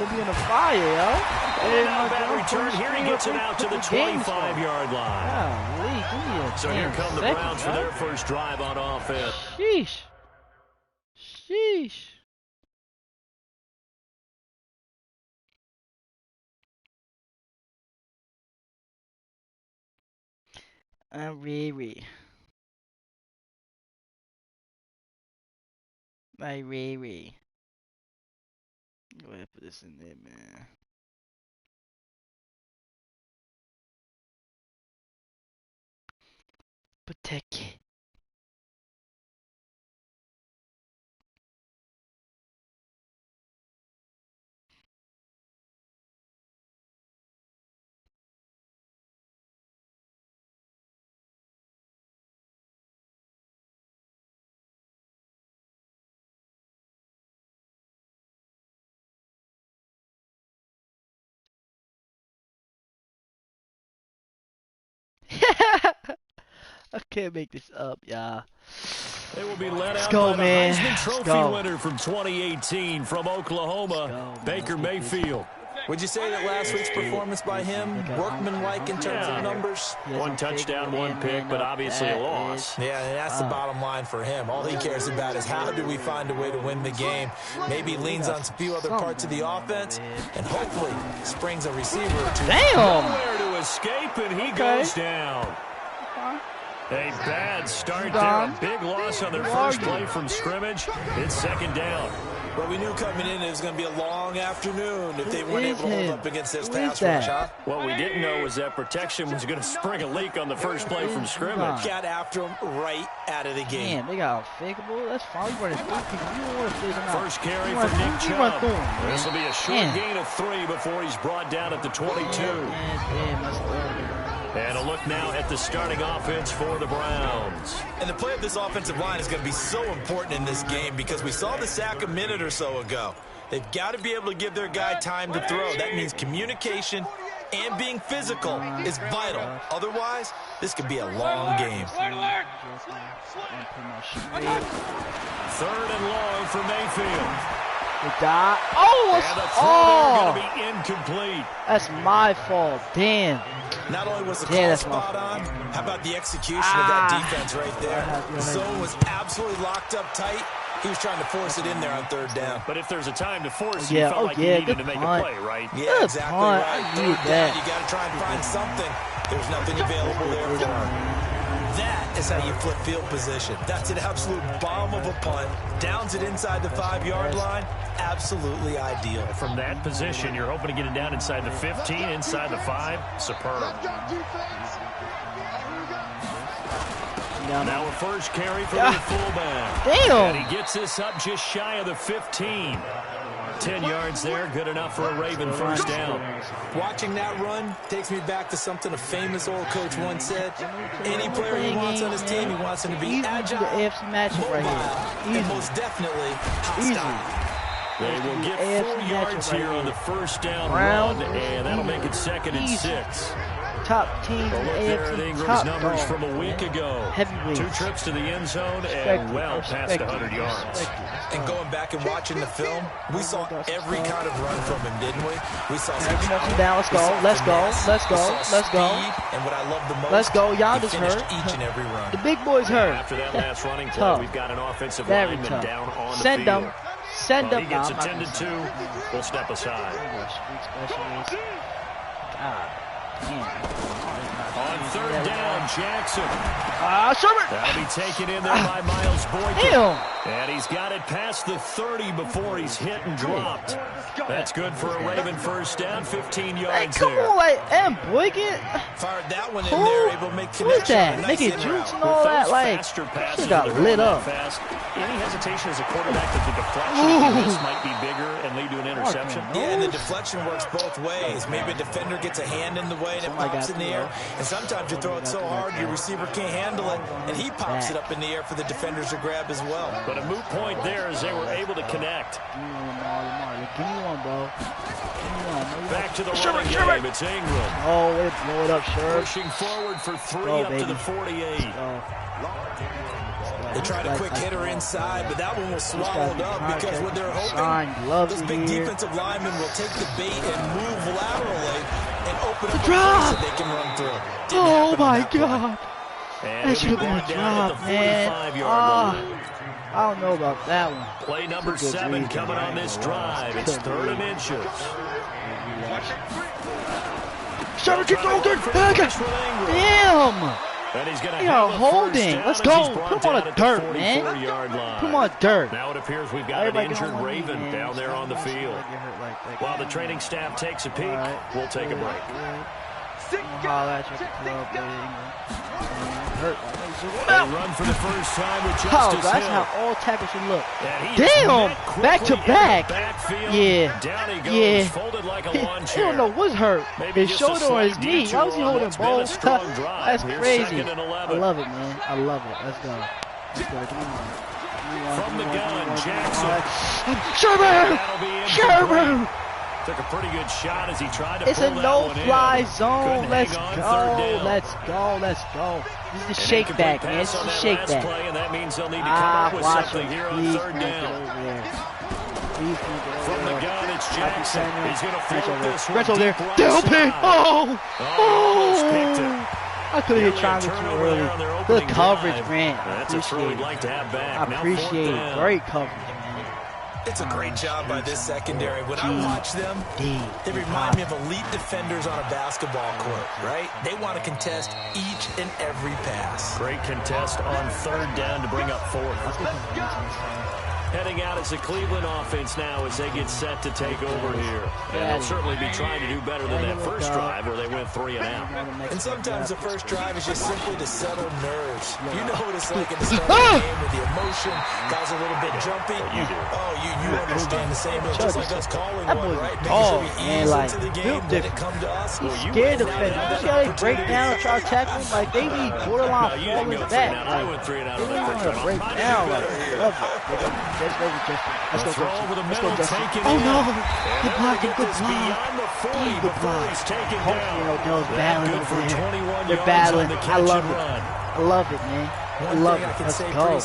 They'll be in the fire, yo. Now that return here, he gets it out to the 25-yard line. So here come the Browns for their first drive on offense. Sheesh. Sheesh. I'm weary. My weary. Go ahead and put this in there, man. Protect it. I can't make this up, y'all. They will be led Let's out go, by man. the Heisman Trophy winner from 2018 from Oklahoma, Baker Mayfield. Would you say that last week's performance by him, workmanlike in terms of numbers? One touchdown, one pick, but obviously a loss. Yeah, and that's the bottom line for him. All he cares about is how do we find a way to win the game. Maybe leans on a few other parts of the offense, and hopefully springs a receiver or two. Damn! Nowhere to escape, and he goes down. A bad start there. A big loss on their first play from scrimmage. It's second down. Well, we knew coming in it was going to be a long afternoon if they weren't able to hold up against this pass rush, huh? What we didn't know was that protection was going to spring a leak on the first play from scrimmage. Got after him right out of the game. Man, they got a fakeable. That's fine. You running through people. You don't want to fake them out. First carry from Nick Chubb. This will be a short gain of 3 before he's brought down at the 22. And a look now at the starting offense for the Browns. And the play of this offensive line is going to be so important in this game because we saw the sack a minute or so ago. They've got to be able to give their guy time to throw. That means communication and being physical is vital. Otherwise, this could be a long game. Third and long for Mayfield. Oh, going to be incomplete. That's my fault. Damn. Not only was the call spot on, how about the execution of that defense right there? The zone was absolutely locked up tight. He was trying to force it in there on third down. But if there's a time to force it, you felt like you needed to make a play, right? Yeah, exactly right. Third down, you got to try and find something. There's nothing available there for him. That is how you flip field position. That's an absolute bomb of a punt. Downs it inside the 5-yard line. Absolutely ideal. From that position, you're hoping to get it down inside the 15, inside the 5. Superb. Now a first carry for the fullback. Damn. And he gets this up just shy of the 15. 10 yards there, good enough for a Raven first down. Watching that run takes me back to something a famous old coach once said. Any player he wants on his team, he wants him to be agile, the AFC matchup right here. And most definitely hostile. They will get 4 yards here on the first down run, and that'll make it second and 6. Top team in the AFC. Ingram's numbers from a week ago. Heavyweights. 2 trips to the end zone and well past 100 yards. And going back and watching the film, we saw every kind of run from him, didn't we? We saw some down. Let's go. Let's go. Let's go. Let's go. And what I love the most, let's go. Yonder's hurt. Each and every run. The big boy's hurt. After that last running play, we've got an offensive lineman down on the Send field. them. Send them. He gets attended to. We'll step aside. On third down, Jackson. Sherbert. That'll be taken in there by Miles Boykin. Damn. And he's got it past the 30 before he's hit and dropped. That's good for a Raven first down, 15 yards come there. on, like, and Boykin. Fired that one in there, able to make connection. Who's that? Nice Making jukes and all that, like, she got lit up. Fast. Any hesitation as a quarterback that the deflection of this might be bigger and lead to an interception? Yeah, and the deflection works both ways. Maybe a defender gets a hand in the way and it pops in the air. And sometimes you throw it so hard your receiver can't handle it, and he pops it up in the air for the defenders to grab as well. But a moot point there as they were able to connect. Give me one, bro. Back to the running game. It's Ingram. Oh, they blow it up, sure. Pushing forward for 3 up to the 48. They tried a quick hitter inside, but that one was swallowed up because what they're hoping, this big defensive lineman will take the bait and move laterally and open up a place that they can run through. Oh my God. That should have been a drop, man. I don't know about that one. Play number 7 coming on this drive. It's 3rd and inches. Sherman keeps holding. Damn. They are holding. Let's go. Put him on the dirt, man. Put him on the dirt. Now it appears we've got an injured Raven down there on the field. While the training staff takes a peek, we'll take a break. They run for the first time with Justice Hill. That's how all tackles should look. Damn! Back to back. Yeah. Down he goes, folded like a lawn chair. I don't know what's hurt. His shoulder or his knee. How is he holding both? That's crazy. I love it, man. I love it. Let's go. Let's go. Come on. From the gun, Jackson. Sherman! Took a pretty good shot as he tried to It's pull a no-fly zone. Let's go. Let's go. Let's go. This is the shake back, man. This is the shake back. And that means they'll need to come up with something here on 3rd down. From the gun, it's Jackson. He's going to float this one. Over there. Delpin. I could have hit triangle too early. Good coverage, man. That's a throw we'd like to have back. I appreciate it. Great coverage. It's a great job by this secondary. When I watch them, they remind me of elite defenders on a basketball court, right? They want to contest each and every pass. Great contest on 3rd down to bring up 4th. Heading out as the Cleveland offense now as they get set to take over here. And they'll certainly be trying to do better than that first drive where they went 3 and out. And sometimes the first drive is just simply to settle nerves. You know what it's like in the start of the game with the emotion, guys a little bit jumpy. You understand the same way, just like us calling one, right? Making sure we ease into the game, let it come to us. He's scared of defenders. You see how they break down and try to tackle him? Like, they be borderline falling back. I went 3 and out on that first drive. Break down. Let's go, Justin. Oh no! Good blocking, good block. Good block. Hopefully, they're battling over there. They're battling. I love it. I love it, man. I love it. Let's go.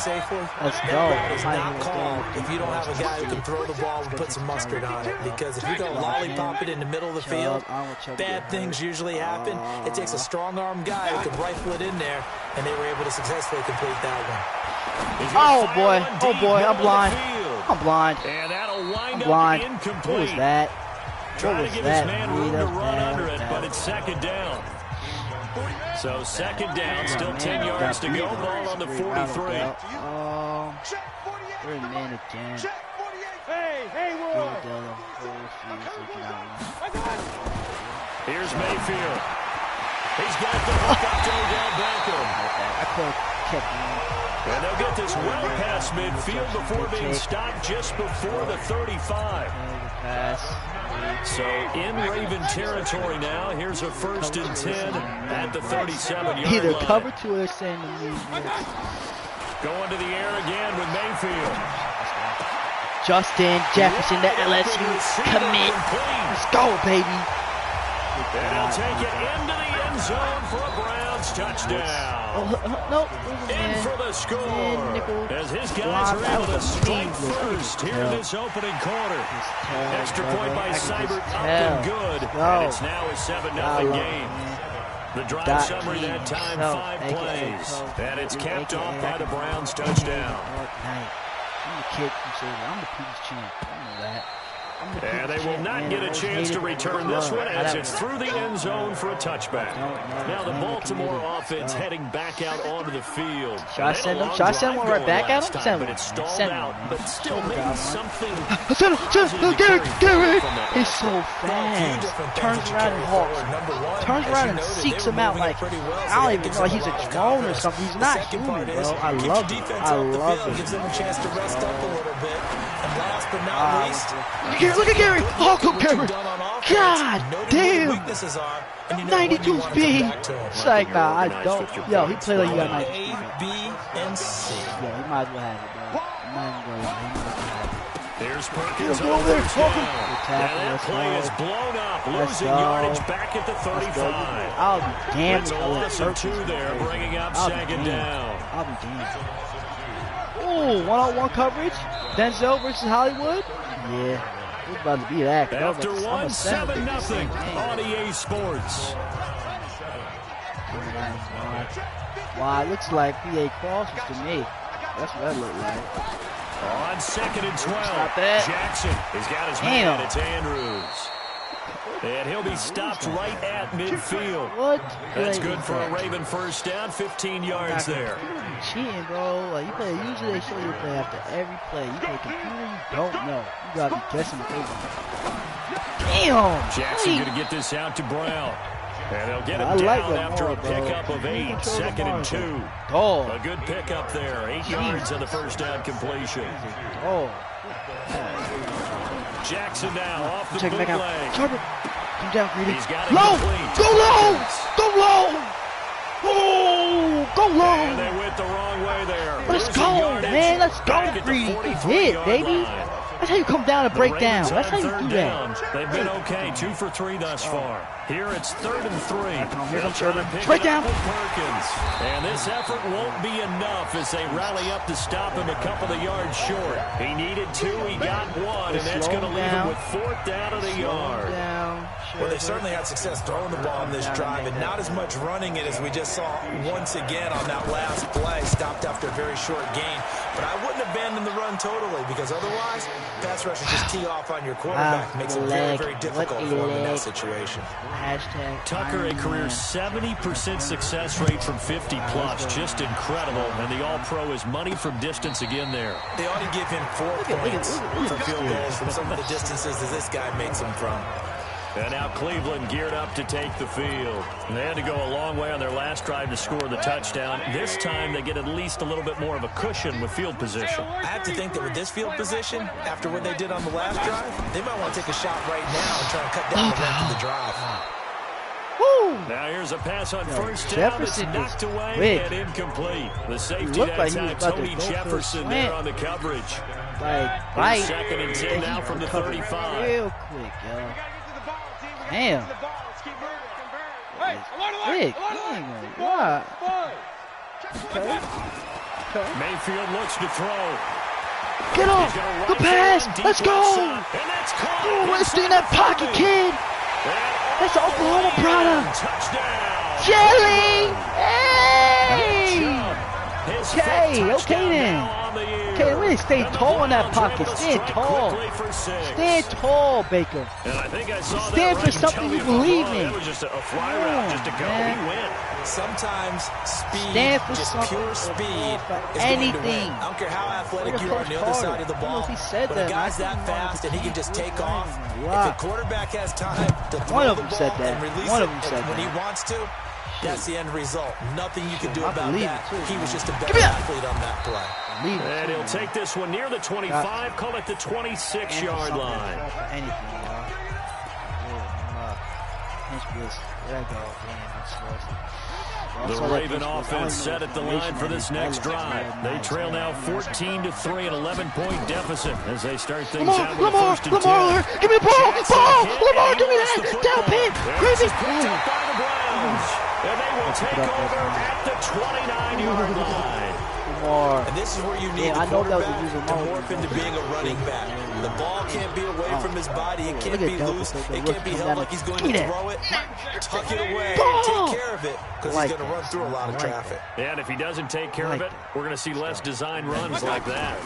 Let's go. It's not called if you don't have a guy who can throw the ball and put some mustard on it. Because if you go lollipop it in the middle of the field, bad things usually happen. It takes a strong-arm guy who can rifle it in there, and they were able to successfully complete that one. Oh boy, I'm blind. I'm blind. And that'll wind I'm blind. up incomplete. What was that? Trying to give his man room to run under it, but it's 2nd down. So 2nd down, still 10 yards to go. Ball on the 43. We're in man again. Here's Mayfield. He's got the hook up to Odell Beckham. I could have kept him. And they'll get this well past midfield before being stopped just before the 35. So in Raven territory now. Here's a 1st and 10 at the 37-yard line. Either cover 2 or send them. Going to the air again with Mayfield. Justin Jefferson, the LSU commit. Let's go, baby. And he'll take it into the end zone for a Browns touchdown. In for the score. As his guys are able to strike first here in this opening quarter. Extra point by Seibert up and good. And it's now a 7-0 game. The drive summary that time, 5 plays. And it's capped off by the Browns touchdown. I'm the kid from I'm the people's champ. I know that. And they will not get a chance to return this one as it's through the end zone for a touchback. Now the Baltimore offense heading back out onto the field. Should I send them? Should I send one right back at him? Send one. But it's stalled out, but still maybe something. Send him! Garrett! He's so fast. Turns around and hawks. Turns around and seeks him out like, I don't even know, he's a drone or something. He's not human, bro. I love it. I love it. Gives them a chance to rest up a little bit. And last but not least, look at Gary! Oh, go Gary! God damn! 92 speed! It's like, nah, I don't. Yo, he played like he got 92 speed. A, B, and C. Yeah, he might as well have it, bro. He might as well have it. There's Perkins over there. That play is blown up. Losing yardage back at the 35. I'll be damned. It's a loss of 2 there, bringing up 2nd down. I'll be damned. Ooh, one-on-one coverage. Denzel versus Hollywood. Yeah, it's about to be that. After 1-7-0 on EA Sports. Wow, it looks like PA crosses to me. That's what that looked like. On 2nd and 12, Jackson has got his man. It's Andrews. And he'll be stopped right at midfield. What? That's good for a Raven first down, 15 yards there. Cheating, bro. Like you play, usually they show you play after every play. You play computer, you don't know. You gotta be guessing the thing. Damn! Jackson gonna get this out to Brown. And they'll get him down after a pickup of 8, 2nd and 2. Oh. A good pickup there, 8 yards on the first down completion. Oh. Jackson now off the bootleg. Come down, Greedy. He's got it low! complete. Go low! Go low! Oh, go low! And they went the wrong way there. Let's go, man. Let's go, Greedy. He's hit, baby. That's how you come down and break down. That's how you do that. They've been okay, 2 for 3 thus far. Here it's 3rd and 3. Here comes Sherman. Straight down. Perkins. And this effort won't be enough as they rally up to stop him a couple of yards short. He needed 2, he got 1, and that's going to leave him with 4th down of the yard. Well, they certainly had success throwing the ball in this drive, and not as much running it as we just saw once again on that last play. Stopped after a very short gain. But I wouldn't abandon the run totally, because otherwise, pass rushers just tee off on your quarterback. Makes it very, very difficult for him in that situation. Tucker, a career 70% success rate from 50+. Just incredible. And the All-Pro is money from distance again there. They ought to give him 4 points for field goals from some of the distances that this guy makes them from. And now Cleveland geared up to take the field. And they had to go a long way on their last drive to score the touchdown. This time they get at least a little bit more of a cushion with field position. I have to think that with this field position, after what they did on the last drive, they might want to take a shot right now and try to cut down the length of the drive. Woo! Now here's a pass on first down. It's knocked away and incomplete. The safety that time, Tony Jefferson there on the coverage. Right. 2nd and 10 now from the 35. Real quick, yo. Damn. Quick. What? Okay. Mayfield looks to throw. Get off. The pass. Let's go. Oh, it's in that pocket, kid. That's an Oklahoma product. Jelly. Hey. Okay then. Okay, really stay tall in that pocket. Stand tall. Stand tall, Baker. Stand for something you believe in. It was just a fly route just to go. He went. Sometimes speed, just something pure speed, is anything. I don't care how athletic you are on the other side of the ball. But a guy's that fast and he can just take off. If the quarterback has time to throw the ball and release it when he wants to, that's the end result. Nothing you can do about that. He was just a better athlete on that play. And he'll take this one near the 25, call it the 26-yard line. The Raven offense set at the line for this next drive. They trail now 14-3, an 11-point deficit as they start things out with the 1st and 10. Lamar, give me the ball! Lamar, give me that! Down pin! Crazy! And they will take over at the 29-yard line. And this is where you need the quarterback to morph into being a running back. The ball can't be away from his body. It can't be loose. It can't be held like he's going to throw it. Tuck it away. Take care of it because he's going to run through a lot of traffic. And if he doesn't take care of it, we're going to see less design runs like that.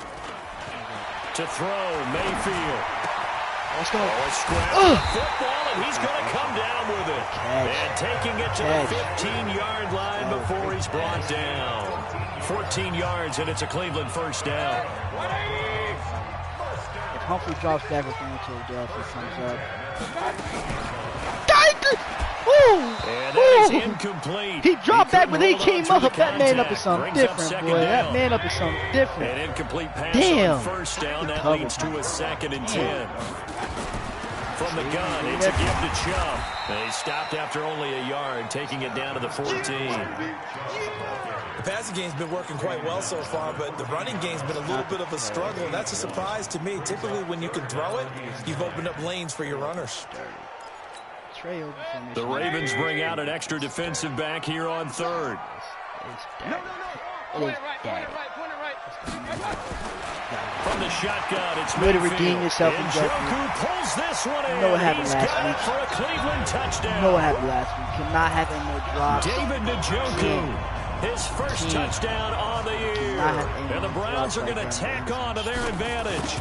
To throw, Mayfield. Let's go. Football, and he's going to come down with it. And taking it to the 15-yard line before he's brought down. 14 yards, and it's a Cleveland first down. If Humphrey drops back with him until Delphi comes up. And that is incomplete. He dropped back when he came up. That man up is something different, boy. That man up is something different. An incomplete pass on first down. That leads to a 2nd and 10. From the gun, it's a give to Chubb. They stopped after only a yard, taking it down to the 14. The passing game's been working quite well so far, but the running game's been a little bit of a struggle, and that's a surprise to me. Typically, when you can throw it, you've opened up lanes for your runners. The Ravens bring out an extra defensive back here on 3rd. From the shotgun, it's way to redeem yourself in Njoku pulls this one in. You know what happened last week. For a Cleveland touchdown. You know what happened last week. Cannot have any more drops. David Njoku. His first touchdown on the year. And the Browns are going to tack on to their advantage.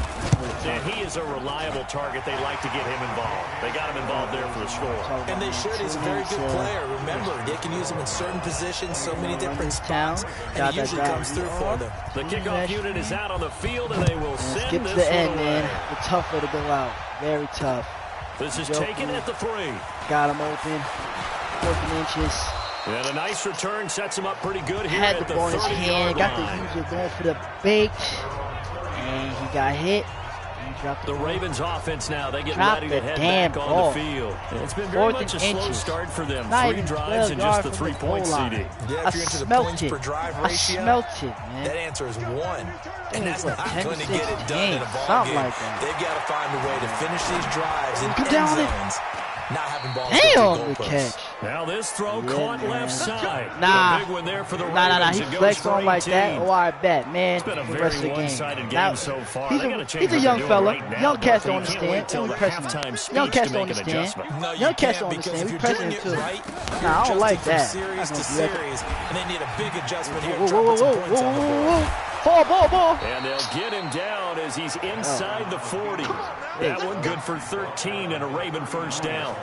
And he is a reliable target. They like to get him involved. They got him involved there for the score. And they should. He's a very good player. Remember, they can use him in certain positions, so many different spots, and he usually comes through for them. The kickoff unit is out on the field, and they will send skip this to the end, one man. away. The tough way to go out. Very tough. This is taken at the 3. Got him open. 14 inches. And a nice return sets him up pretty good here Had at the the ball in his 30-yard hand. Got the line. user going for the bait. And he got hit. He dropped The Ravens offense now, they get Drop ready to the head damn back ball. on the field. It's been very 4th much a and slow inches. start for them. Not 3 even drives and 12 just the yards from the 3-point goal line. CD. Yeah, if you're into the smelt points it. per drive I ratio, smelt it, man. that answer is 1. And that's what, not 10 going to to get it 6 done in a games, ball something game. like that. They've got to find a way to finish these drives in Get end down it. zones. Not having balls Damn, go the to the catch. goalposts. Now this throw caught left side. Nah. A big one there for the Nah. Ravens. He It goes flexed for on like 18. that. Oh, I bet, man. It's been a the very rest of the one-sided game Now, so far. He's They gotta change he's a what young they're fella. doing right now, Young cats but don't you can't understand. wait till We the pressing halftime him. speech Young cats to don't make an understand. adjustment. No, you Young cats can't, don't because understand. if We you're pressing doing him it too. right, Nah, I don't like from that. series to I don't do that. series, and they need a big adjustment here. Whoa, Try to put some whoa, points on the board. Ball. And they'll get him down as he's inside the 40. That one good for 13 and a Raven first down.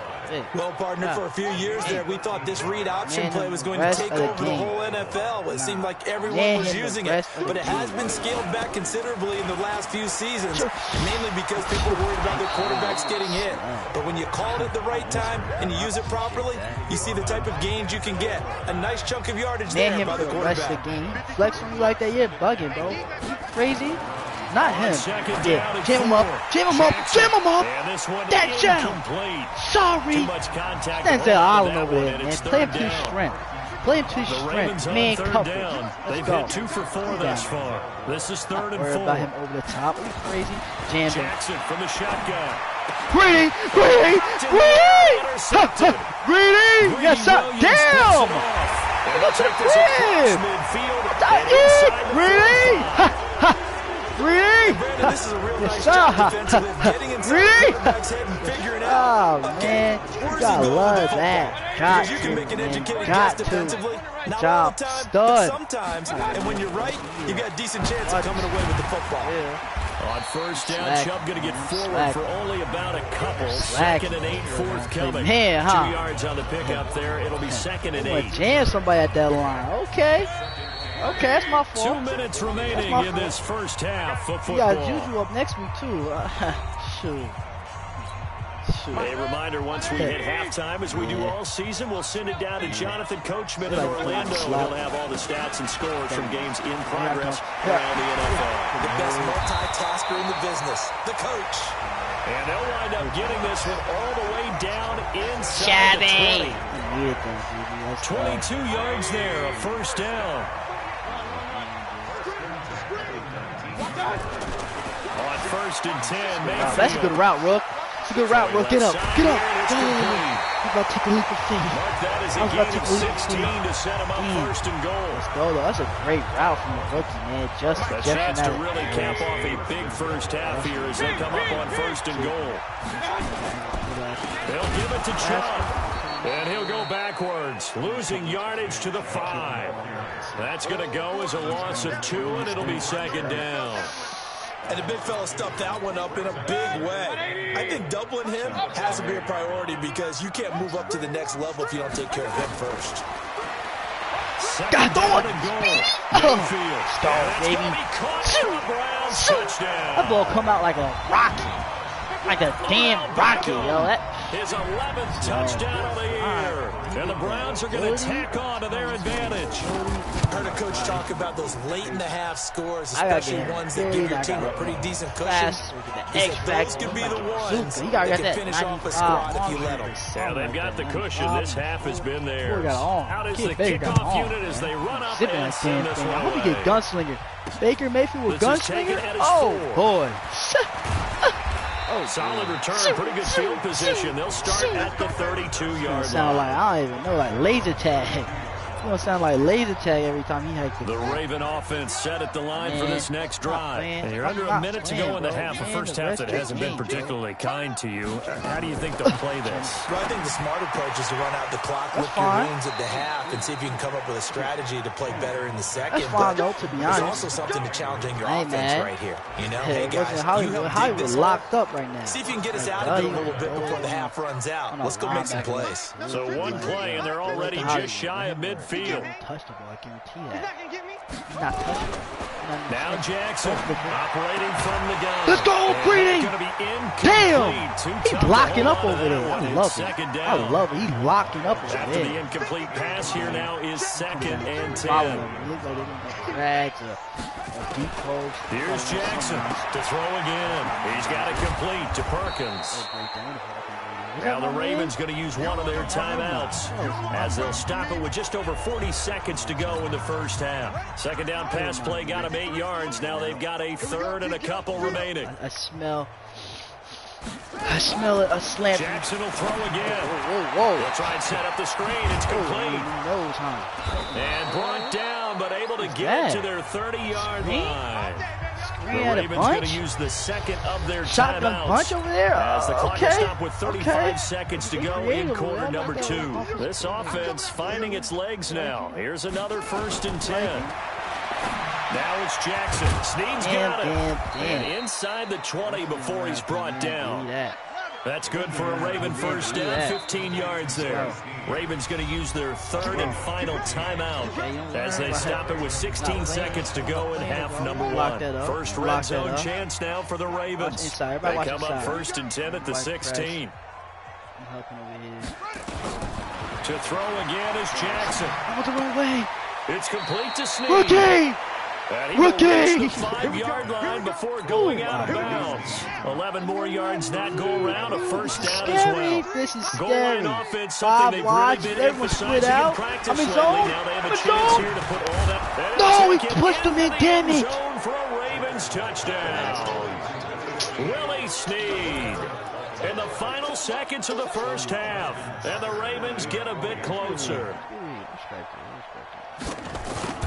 Well, partner, for a few years there, we thought this read option play was going to take over the whole NFL. It seemed like everyone was using it, but it has been scaled back considerably in the last few seasons, mainly because people were worried about their quarterbacks getting hit. But when you call it at the right time and you use it properly, you see the type of gains you can get. A nice chunk of yardage there by the quarterback. Rest of the game. Flex on you like that, you're bugging, bro. You crazy? Not him. Yeah, jam him up. That jam. Sorry. Too much contact. That's an island over there, man. Play him to his strength. Play him to his strength. Man, coverage. They've hit 2 for 4 thus far. This is 3rd and 4. Worry about him over the top. Are you crazy? Jam him. Jackson from the shotgun. Greedy! Yes, sir. Damn! They'll take this across midfield. Brandon, this is a real nice job defensively, getting inside the quarterback's head and figuring out. Oh, man. You gotta love that. Got Because you can make an educated got guess defensively. Not job. all the time, Stud. but sometimes. And when you're right, you got a decent chance of coming away with the football. On first down, Chubb going to get forward for only about a couple. 2nd and 8 forthcoming. 2 yards on the pickup there. It'll be 2nd and 8. Jam somebody at that line. Okay, that's my fault. 2 minutes remaining in this first half of football. You got Juju up next week, too. Shoot. A reminder, once we hit halftime, as we do all season, we'll send it down to Jonathan Coachman in Orlando. He'll have all the stats and scores from games in progress around the NFL. The best multitasker in the business, the coach. And they'll wind up getting this one all the way down inside the 20. 22 yards there, a first down. On 1st and 10, Mayfield. That's a good route, Rook. It's a good route, Rook. Get up. He's about to take a leap of faith. Mark that as a gain of 16 to set him up 1st and goal. Let's go, though. That's a great route from the rookie, man. A chance to really cap off a big first half here as they come up on 1st and goal. They'll give it to Chubb. And he'll go backwards, losing yardage to the 5. That's going to go as a loss of 2, and it'll be 2nd down. And the big fella stuffed that one up in a big way. I think doubling him has to be a priority because you can't move up to the next level if you don't take care of him first. God, throw it! Star, baby. That ball come out like a rocket. Like a damn rocket, yo. That his 11th touchdown of the year. And the Browns are going to tack on to their advantage. Heard a coach talk about those late in the half scores, especially ones that give your team a pretty decent cushion. Those could be the ones that can finish off a squad if you let them. Yeah, they've got the cushion. This half has been theirs. Out is the kickoff unit as they run up and send this one I hope away. you get gunslinger. Baker Mayfield with gunslinger? Oh, boy. Solid return, pretty good field position. They'll start at the 32-yard line. Sound like, I don't even know, like laser tag. gonna sound like laser tag every time he hikes the Raven offense set at the line for this next drive. And you're under a minute to go in the half. A first half that hasn't been particularly kind to you. How do you think they'll play this? Well, I think the smart approach is to run out the clock with your wounds at the half and see if you can come up with a strategy to play better in the second. But though, to be honest. There's also something to challenging your offense right here. You know, hey guys, Hollywood locked up right now. See if you can get us out of it a little bit before the half runs out. Let's go make some plays. So one play, and they're already just shy of midfield. Touch the ball, I guarantee that. He's not touching it. Now Jackson operating from the gun. Let's go, Greedy! Damn! He's locking up over there. I love it. I love it. He's locking up over there. After the incomplete pass, here now is 2nd and 10. Here's Jackson to throw again. He's got it complete to Perkins. Now the Ravens going to use one of their timeouts as they'll stop it with just over 40 seconds to go in the first half. Second down pass play got them 8 yards. Now they've got a third and a couple remaining. I smell a slant. Jackson will throw again. Whoa. They'll try and set up the screen. It's complete. And brought down, but able to get to their 30-yard line. The Ravens going to use the second of their timeouts. Bunch over there? As the clock is stopped with 35 seconds to go in quarter number 2. This offense finding its legs now. Here's another 1st and 10. Now it's Jackson. Snead's got it. And inside the 20 before he's brought down. That's good for a Raven first down, 15 yards there. Ravens going to use their third and final timeout as they stop it with 16 seconds to go in half number 1. First red zone chance now for the Ravens. They come up 1st and 10 at the 16. To throw again is Jackson. The wrong way. It's complete to Snead. And he will reach the 5-yard line before going out of bounds. 11 more yards that go around, a first down as well. This is goal line offense, something they've really been emphasizing in practice lately. Now they have a chance here to put all that. No, he pushed him in, damn it. Zone for a Ravens touchdown. Willie Snead in the final seconds of the first half. And the Ravens get a bit closer.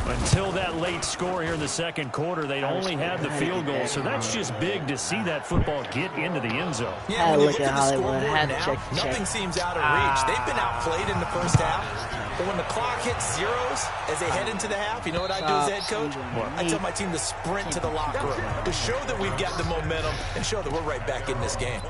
Until that late score here in the second quarter, they'd only had the field goal, so that's just big to see that football get into the end zone. Yeah, when you look at the scoreboard now, nothing seems out of reach. They've been outplayed in the first half, but when the clock hits zeros as they head into the half, you know what I do as head coach? I tell my team to sprint to the locker room to show that we've got the momentum and show that we're right back in this game.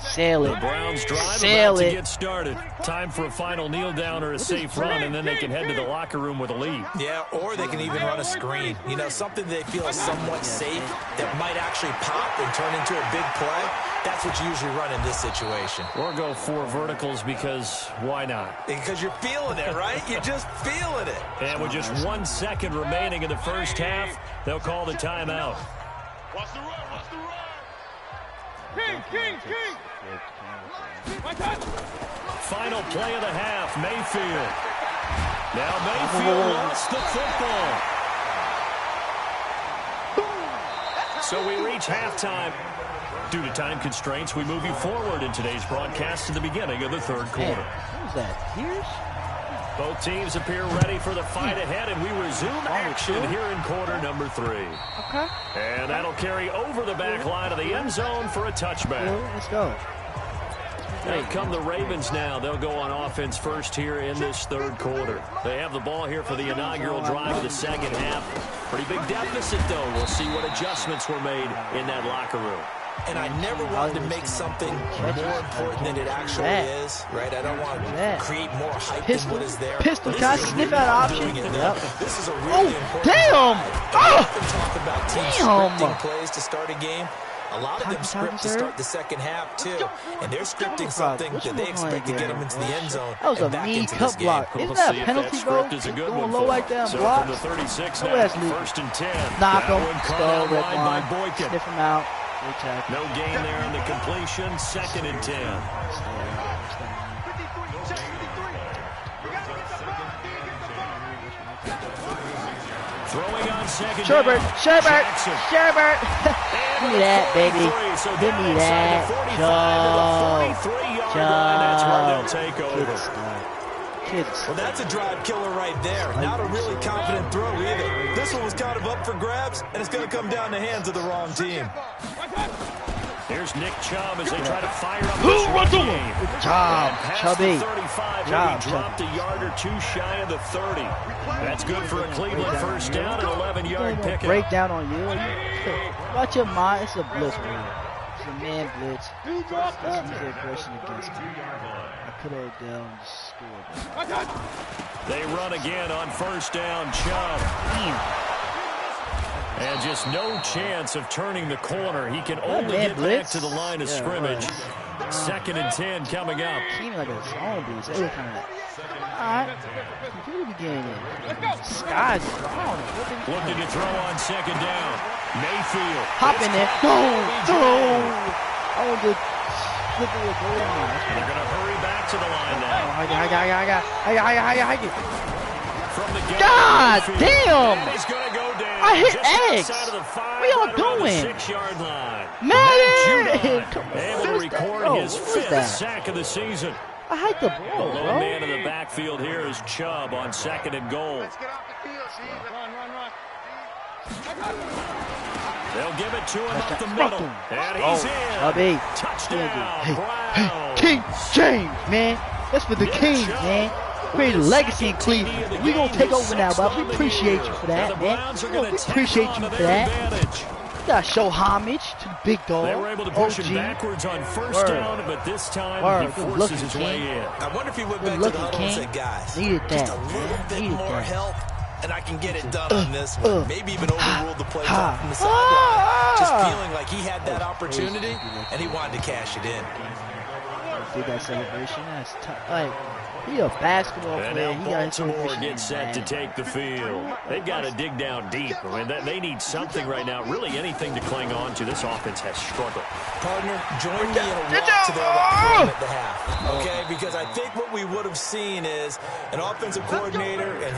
Sail it. The Browns drive about to get started. Time for a final kneel down or a safe run, and then they can head to the locker room with a lead. Yeah, or they can even run a screen. You know, something they feel is somewhat safe that might actually pop and turn into a big play. That's what you usually run in this situation. Or go 4 verticals because why not? Because you're feeling it, right? You're just feeling it. And with just 1 second remaining in the first half, they'll call the timeout. Watch the run. King. Final play of the half, Mayfield. Now Mayfield lost the football. So we reach halftime. Due to time constraints, we move you forward in today's broadcast to the beginning of the third quarter. Who's that? Pierce? Both teams appear ready for the fight ahead, and we resume action here in quarter number 3. Okay. And that'll carry over the back line of the end zone for a touchback. Let's go. Here come the Ravens now. They'll go on offense first here in this third quarter. They have the ball here for the inaugural drive of the second half. Pretty big deficit, though. We'll see what adjustments were made in that locker room. And I never wanted to make something more important than it actually is, right? I don't want to create more hype than what is there. Pistol, can I sniff out option? This is a really important damn! We often talk about teams scripting plays to start a game. A lot of them script to start the second half, too. And they're scripting something that they expect to get them into the end zone and back into this game. Isn't that a penalty, bro? Going low like that and block? So from the 36 now, 1st and 10. Knock him. Go, red line. Sniff him out. No gain there on the completion. 2nd and 10. Throwing on second. Sherbert. Give me that, baby. Give me that. Joe. That's where they'll take over. kids. Well, that's a drive killer right there. Not a really confident throw either. This one was kind of up for grabs, and it's going to come down the hands of the wrong team. Here's Nick Chubb as they try to fire up this run game. Good job, Chubby. 35, he dropped a yard or two shy of the 30. That's good for a Cleveland first down and 11-yard pickup. Break down on you. Watch your mind. It's a blitz right here. It's a man blitz. Let's use their aggression against me. I could have down and scored. They run again on first down. Chubb. And just no chance of turning the corner. He can only get back to the line of scrimmage. 2nd and 10 coming up. Seemed like a zone blitz. They were kind of like, all right, computer beginning. Sky's brown. Looking to throw on 2nd down. Mayfield. Hop in there. No. Oh, the slippery goal line. They're going to hurry back to the line now. I get. God damn! He's going to go down. I hit X. What y'all doing? 6-yard line. Man! Able to record his 5th sack of the season. I hit the ball, The bro. lone man in the backfield here is Chubb on 2nd and goal. They'll give it to him up the middle. And he's in. Touchdown, Browns. King James, man. That's for the Kings, man. Create a legacy in Cleveland. We're going to take over now, but we appreciate you for that, man. We appreciate you for that. You got to show homage to the big dog. They were able to push him backwards on first down, but this time he forces his way in. I wonder if he went back to the huddle and said, guys, just a little bit more help, and I can get it done on this one. Maybe even overruled the play call from the sideline. Just feeling like he had that opportunity, and he wanted to cash it in. Did that celebration. That's tough. Like, he a basketball player. And now Baltimore gets set to take the field. They've got to dig down deep. I mean, they need something right now, really anything to cling on to. This offense has struggled. Partner, join me in a walk to their locker room at the half, okay? Because I think what we would have seen is an offensive coordinator and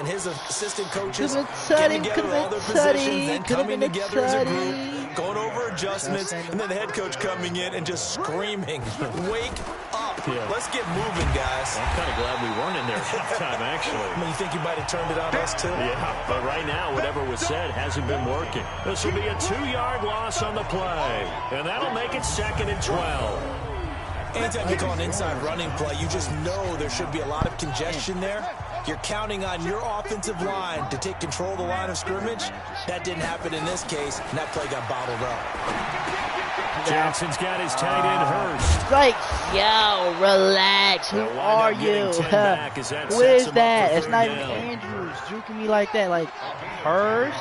his assistant coaches getting together all their positions, then coming together as a group, going over adjustments, and then the head coach coming in and just screaming, "Wake up! Let's get moving, guys." I'm kind of glad we weren't in there at halftime, actually. I mean, you think you might have turned it on us, too? Yeah, but right now, whatever was said hasn't been working. This will be a 2-yard loss on the play, and that'll make it 2nd and 12. Anytime you call an inside running play, you just know there should be a lot of congestion there. You're counting on your offensive line to take control of the line of scrimmage. That didn't happen in this case, and that play got bottled up. Jackson's got his tight end Hurst. Like, yo, relax. Who are you? Who is that? It's not even Andrews juking me like that. Like, Hurst.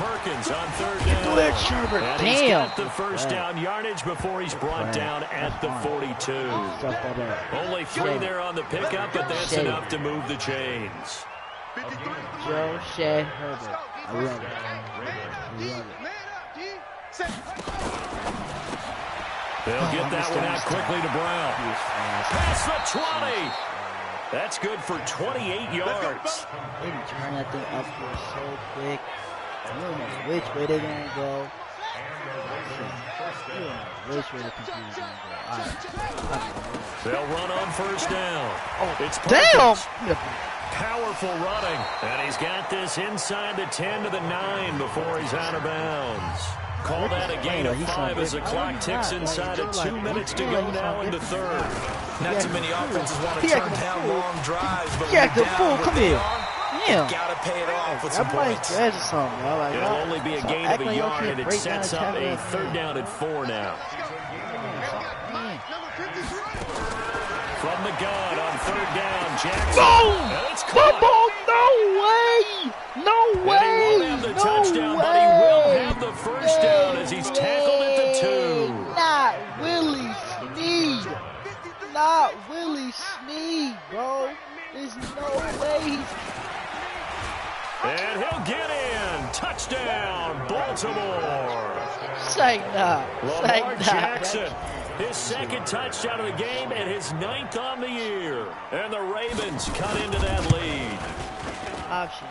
Perkins on 3rd down. Do that, Sherbert. And he's got the first down yardage before he's brought down at the 42. Only 3 there on the pickup, but that's enough to move the chains. Joe Shea Herbert. I love it. They'll get that one out quickly to Brown. Past the 20. That's good for 28 yards. They can turn that thing up here so quick. You don't know which way they're going to go. You don't know which way the computer's going to go. They'll run on first down. It's Damn! Powerful running. And he's got this inside the 10 to the 9 before he's out of bounds. Call that a gain of 5 as the clock ticks inside of 2 minutes to go now in the 3rd. Not too many offenses want to turn down long drives, but come here. Yeah. Gotta pay it off with some points. It'll only be a gain of a yard, and it sets up a 3rd down and 4 now. From the gun on 3rd down, Jackson. Boom! It's caught. No way! And he won't have the touchdown, but he will have the first down as he's tackled at the 2. Not Willie Snead, bro. There's no way he's... And he'll get in. Touchdown, Baltimore. Lamar Jackson. His 2nd touchdown of the game and his 9th on the year. And the Ravens cut into that lead. Options.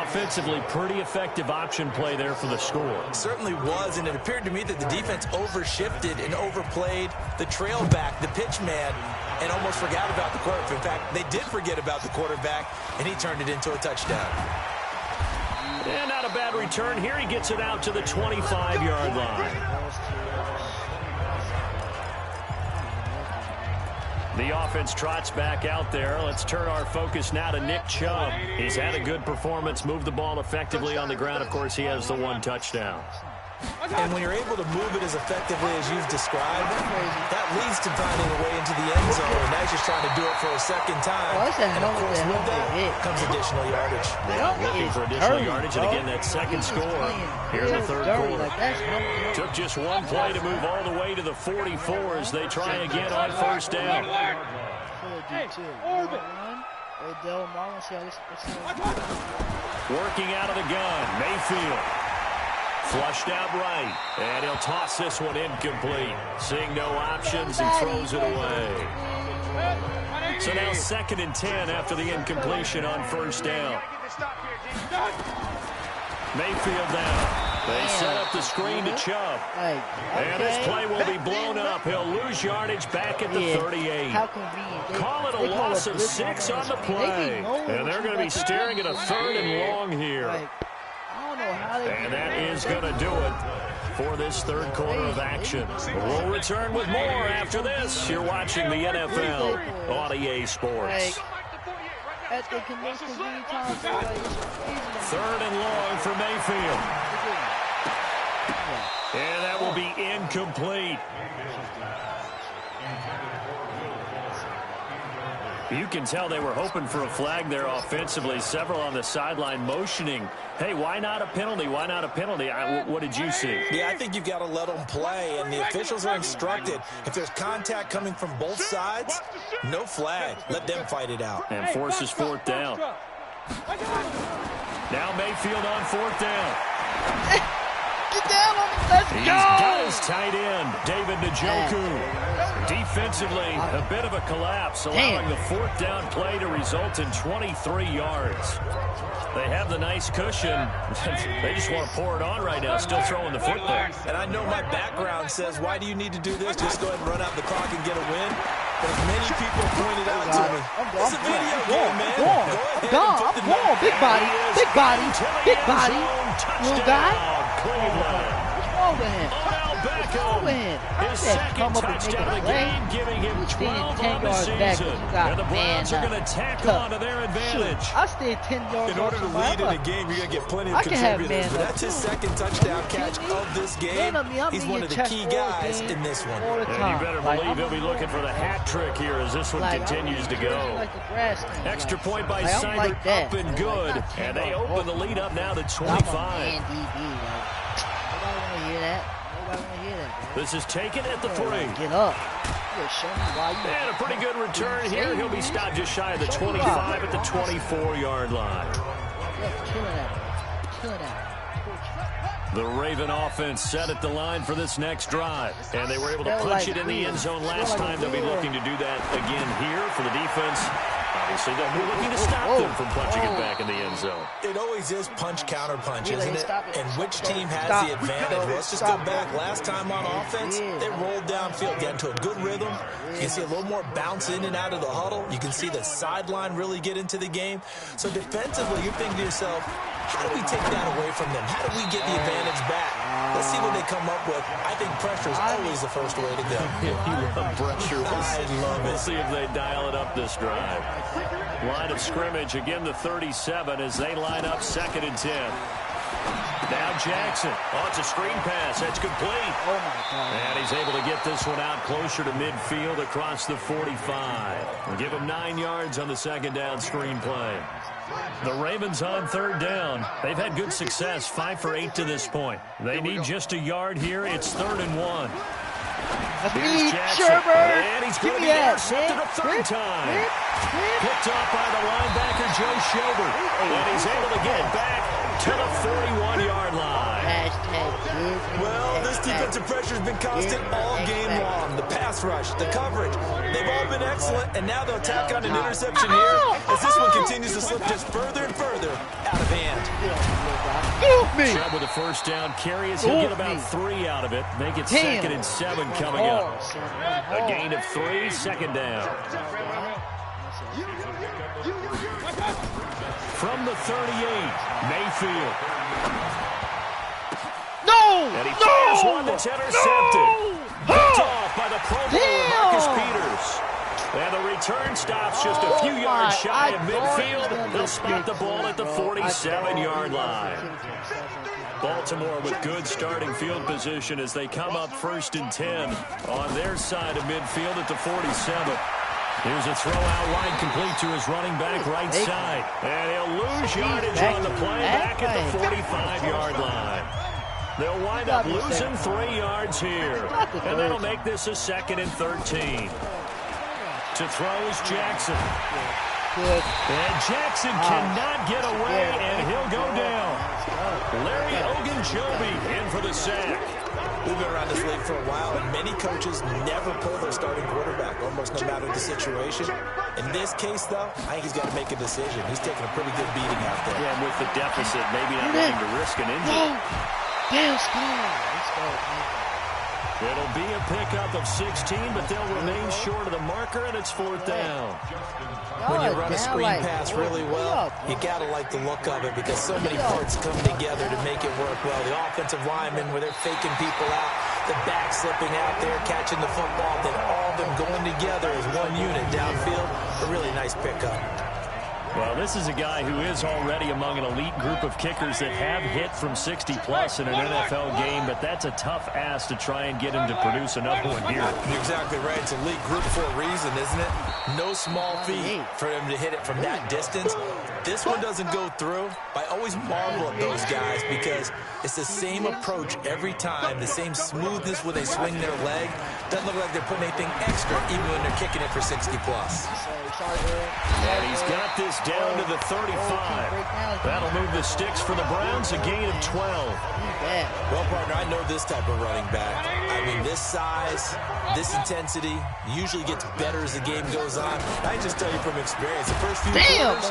Offensively, pretty effective option play there for the score. It certainly was, and it appeared to me that the defense overshifted and overplayed the trail back, the pitch man, and almost forgot about the quarterback. In fact, they did forget about the quarterback, and he turned it into a touchdown. And not a bad return here. He gets it out to the 25-yard line. The offense trots back out there. Let's turn our focus now to Nick Chubb. He's had a good performance, moved the ball effectively on the ground. Of course, he has the 1 touchdown. And when you're able to move it as effectively as you've described, that leads to finding a way into the end zone. And now he's just trying to do it for a second time. And of course, with that comes additional yardage. Looking for additional yardage, and again, that second score here in the third quarter. Took just one play to move all the way to the 44 as they try again on first down. Working out of the gun, Mayfield. Flushed out right, and he'll toss this one incomplete. Seeing no options, he throws it away. So now 2nd and 10 after the incompletion on first down. Mayfield down. They set up the screen to Chubb. And this play will be blown up. He'll lose yardage back at the 38. Call it a loss of 6 on the play. And they're going to be staring at a 3rd and long here. And that is going to do it for this third quarter of action. We'll return with more after this. You're watching the NFL on EA Sports. 3rd and long for Mayfield. And that will be incomplete. You can tell they were hoping for a flag there offensively. Several on the sideline motioning, hey, why not a penalty? Why not a penalty? What did you see? Yeah, I think you've got to let them play, and the officials are instructed. If there's contact coming from both sides, no flag. Let them fight it out. And forces 4th down. Now Mayfield on 4th down. Get down on me. Let's go. He's got his tight end, David Njoku. Defensively, a bit of a collapse, allowing the 4th down play to result in 23 yards. They have the nice cushion. They just want to pour it on right now, still throwing the football. And I know my background says, why do you need to do this? Just go ahead and run out the clock and get a win. But as many people pointed out to me, it's a video game, man. Go ahead and put the number. Big body, big body, big body. Little guy. What's wrong with him? His second touchdown of the game, giving him 12 on the season. And the Browns are going to tack on to their advantage. I stayed 10 yards. In order to lead in a game, you're going to get plenty of contributors. But that's his second touchdown catch of this game. He's one of the key guys in this one. And you better believe he'll be looking for the hat trick here as this one continues to go. Extra point by Seibert, up and good. And they open the lead up now to 25. This is taken at the 3. Get up. And a pretty good return here. He'll be stopped just shy of the 25 at the 24-yard line. The Raven offense set at the line for this next drive. And they were able to punch it in the end zone last time. They'll be looking to do that again here for the defense. Obviously, they'll be looking to stop them from punching it back in the end zone. It always is punch-counter-punch, isn't it? And which team has the advantage? Well, let's just go back. Last time on offense, they rolled downfield, got into a good rhythm. You can see a little more bounce in and out of the huddle. You can see the sideline really get into the game. So defensively, you're thinking to yourself, how do we take that away from them? How do we get the advantage back? Let's see what they come up with. I think pressure is always the first way to go. You love pressure. I love it. We'll see if they dial it up this drive. Line of scrimmage, again the 37 as they line up 2nd and 10. Now Jackson. Oh, it's a screen pass. That's complete. Oh, my God. And he's able to get this one out closer to midfield across the 45. We'll give him 9 yards on the 2nd down screen play. The Ravens on 3rd down. They've had good success, 5 for 8 to this point. They need just a yard here. It's 3rd and 1. Here's Sherbert. And he's going to be intercepted a 3rd time. Picked off by the linebacker, Joe Sherbert. And he's able to get it back to the 41-yard line. Well, this defense defensive pressure has been constant all game long. The pass rush, the coverage, they've all been excellent, and now they'll tack on an interception here as this one continues to slip just further and further out of hand. Chubb with a first down carry as he'll get about 3 out of it. Make it 2nd and 7 coming up. A gain of 3, 2nd down. From the 38, Mayfield. No! And he fires one that's intercepted. Picked off by the Pro Bowler Marcus Peters. And the return stops just a few yards shy of midfield. They'll spot the ball at the 47-yard line. Baltimore with good starting field position as they come up 1st and 10 on their side of midfield at the 47. Here's a throw out wide complete to his running back right side. And he'll lose yardage on the play back at the 45-yard line. They'll wind up losing 3 yards here. And that'll make this a 2nd and 13. To throw is Jackson. And Jackson cannot get away, and he'll go down. Larry Ogunjobi in for the sack. We've been around this league for a while, and many coaches never pull their starting quarterback, almost no matter the situation. In this case, though, I think he's got to make a decision. He's taking a pretty good beating out there. Yeah, and with the deficit, maybe not wanting to risk an injury. Damn, let's go. It'll be a pickup of 16, but they'll remain short of the marker, and it's 4th down. When you run a screen pass really well, you got to like the look of it because so many parts come together to make it work well. The offensive linemen, where they're faking people out, the back slipping out there, catching the football, then all of them going together as one unit downfield. A really nice pickup. Well, this is a guy who is already among an elite group of kickers that have hit from 60-plus in an NFL game, but that's a tough ask to try and get him to produce another one here. You're exactly right. It's an elite group for a reason, isn't it? No small feat for him to hit it from that distance. This one doesn't go through. I always marvel at those guys because it's the same approach every time, the same smoothness when they swing their leg. Doesn't look like they're putting anything extra even when they're kicking it for 60-plus. And he's got this down to the 35. That'll move the sticks for the Browns, a gain of 12. Well, partner, I know this type of running back. I mean, this size, this intensity usually gets better as the game goes on. I just tell you from experience, the first few quarters,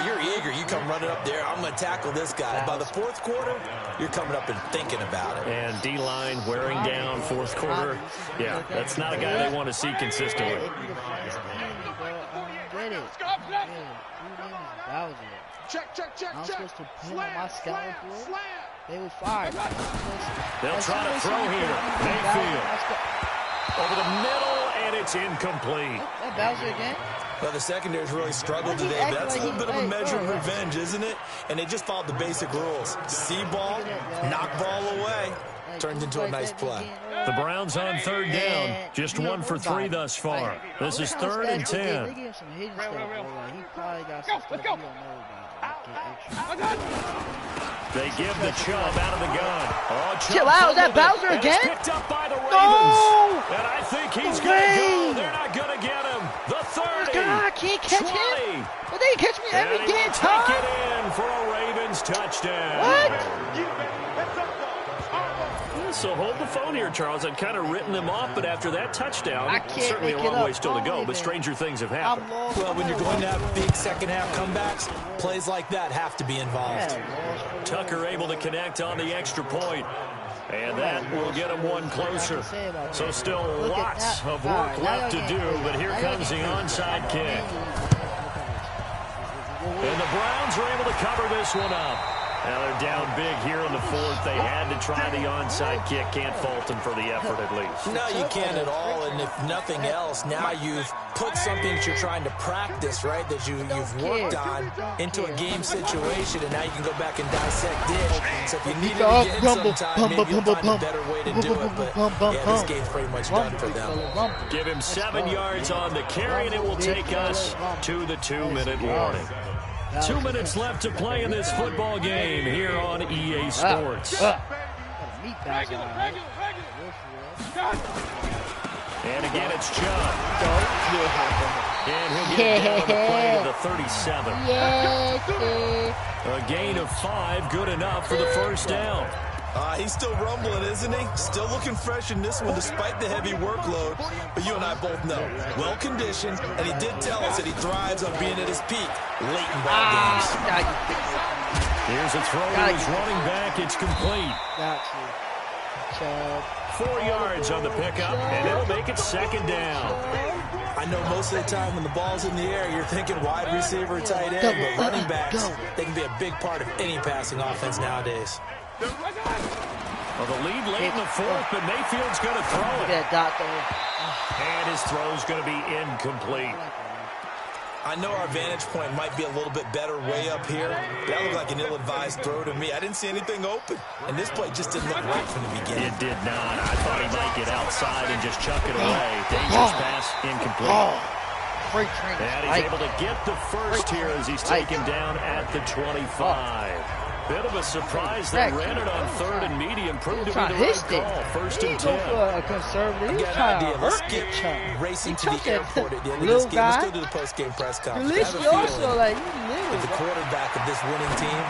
you're eager. You come running up there, I'm going to tackle this guy. By the 4th quarter, you're coming up and thinking about it. And D-line wearing down 4th quarter. Yeah, that's not a guy they want to see consistently. I'm supposed to pin on my scouting board. They were fired. They'll try to throw here. Mayfield. Over the middle, and it's incomplete. That Bowser again? Well, the secondary's really struggled today. That's a little bit of a measure of revenge, isn't it? And they just followed the basic rules. See ball, knock ball away. Turned into a nice play. The Browns on 3rd down. Just 1 for 3 thus far. This is 3rd and 10. They gave some hidden stuff. He probably got some stuff he don't know about. They give the Chubb out of the gun. Oh, Chill out. Is that Bowser again? Picked up by the Ravens. No! And I think he's going to go. They're not going to get him. The 30. God, can't catch 20. him. Well, they catch me every damn time. Take it in for a Ravens touchdown. What? So hold the phone here, Charles. I've kind of written them off, but after that touchdown, certainly a long way still to go, but stranger things have happened. Well, when you're going to have big second-half comebacks, plays like that have to be involved. Tucker able to connect on the extra point, and that will get him one closer. So still lots of work left to do, but here comes the onside kick. And the Browns are able to cover this one up. Now they're down big here in the 4th. They had to try the onside kick. Can't fault them for the effort at least. No, you can't at all. And if nothing else, now you've put something that you're trying to practice, right, that you've worked on into a game situation, and now you can go back and dissect it. So if you need it again sometime, maybe you'll find a better way to do it. But, yeah, this game's pretty much done for them. Give him 7 yards on the carry, and it will take us to the 2-minute warning. 2 minutes left to play in this football game here on EA Sports. And again, it's Chubb. And he'll get down on the play to the 37. A gain of 5, good enough for the first down. He's still rumbling, isn't he? Still looking fresh in this one despite the heavy workload. But you and I both know, well-conditioned, and he did tell us that he thrives on being at his peak late in ball games. Here's a throw to his running back. It's complete. 4 yards on the pickup, and it'll make it second down. I know most of the time when the ball's in the air, you're thinking wide receiver, tight end, but running backs, they can be a big part of any passing offense nowadays. Well, the lead late in the fourth, but Mayfield's going to throw it. And his throw's going to be incomplete. I know our vantage point might be a little bit better way up here, but that looked like an ill-advised throw to me. I didn't see anything open, and this play just didn't look right from the beginning. It did not. I thought he might get outside and just chuck it away. Dangerous pass, incomplete. And he's able to get the first here as he's taken down at the 25. Bit of a surprise. They ran it on third and medium. Proved to be the right call. First and 10. I got an idea. Let's get racing to the airport at the end of this game. Let's go to the post-game press conference. I have a feeling that the quarterback of this winning team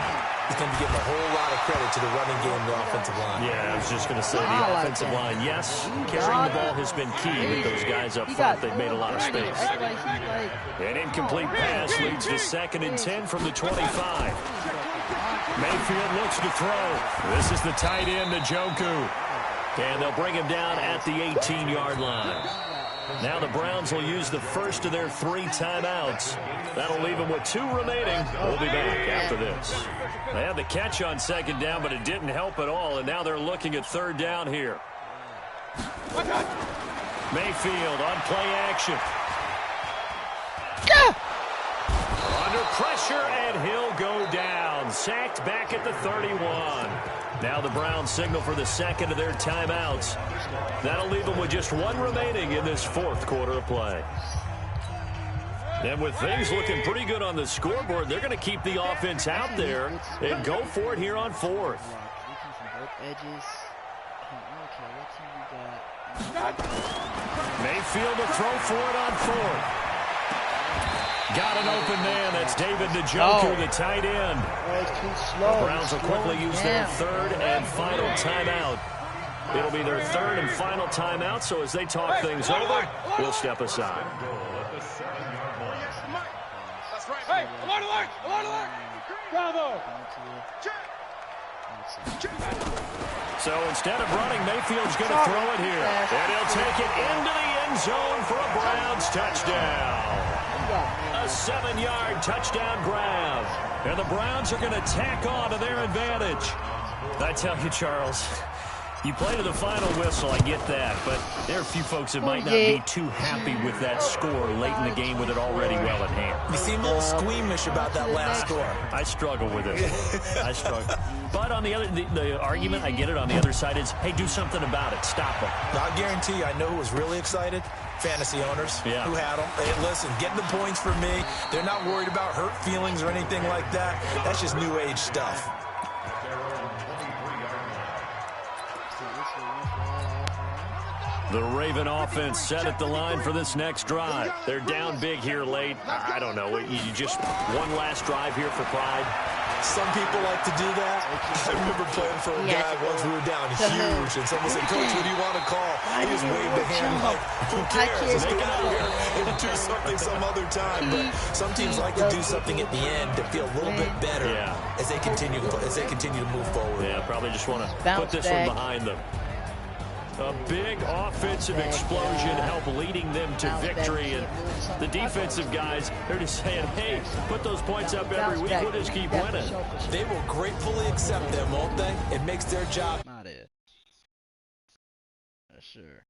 is going to be giving a whole lot of credit to the running game and the offensive line. Yeah, I was just going to say the offensive line. Yes, carrying the ball has been key with those guys up front. They've made a lot of space. An incomplete pass leads to second and 10 from the 25. Mayfield looks to throw. This is the tight end, Njoku. And they'll bring him down at the 18-yard line. Now the Browns will use the first of their 3 timeouts. That'll leave them with 2 remaining. We'll be back after this. They had the catch on second down, but it didn't help at all, and now they're looking at third down here. Mayfield on play action. Under pressure, and he'll go down. Sacked back at the 31. Now the Browns signal for the second of their timeouts. That'll leave them with just 1 remaining in this fourth quarter of play. And with things looking pretty good on the scoreboard, they're going to keep the offense out there and go for it here on fourth. Mayfield to throw for it on fourth. Got an open man. That's David Njoku, the tight end. The Browns will quickly use their third and final timeout. It'll be their third and final timeout, so as they talk things over, we'll step aside. Hey, alert! Bravo! So instead of running, Mayfield's going to throw it here. And he'll take it into the end zone for a Browns touchdown. A 7-yard touchdown grab. And the Browns are going to tack on to their advantage. I tell you, Charles, you play to the final whistle, I get that. But there are a few folks that might not be too happy with that score late in the game with it already well at hand. You seem a little squeamish about that last score. I struggle with it. I struggle. But on the other, the argument, I get it, on the other side is, hey, do something about it. Stop them. I guarantee you, I know who was really excited. Fantasy owners who had them. Hey, listen, getting the points for me. They're not worried about hurt feelings or anything like that. That's just new age stuff. The Raven offense set at the line for this next drive. They're down big here late. I don't know. You just one last drive here for pride. Some people like to do that. I remember playing for a guy once we were down huge, and someone said, Coach, what do you want to call? He just waved a hand like, who cares? Let's get out of here. We'll do something some other time. But some teams like to do something at the end to feel a little bit better as they continue to move forward. Yeah, probably just want to put this one behind them. A big offensive explosion help leading them to victory. And the defensive guys, they're just saying, hey, put those points up every week. We'll just keep winning. They will gratefully accept them, won't they? It makes their job. Not it. Sure.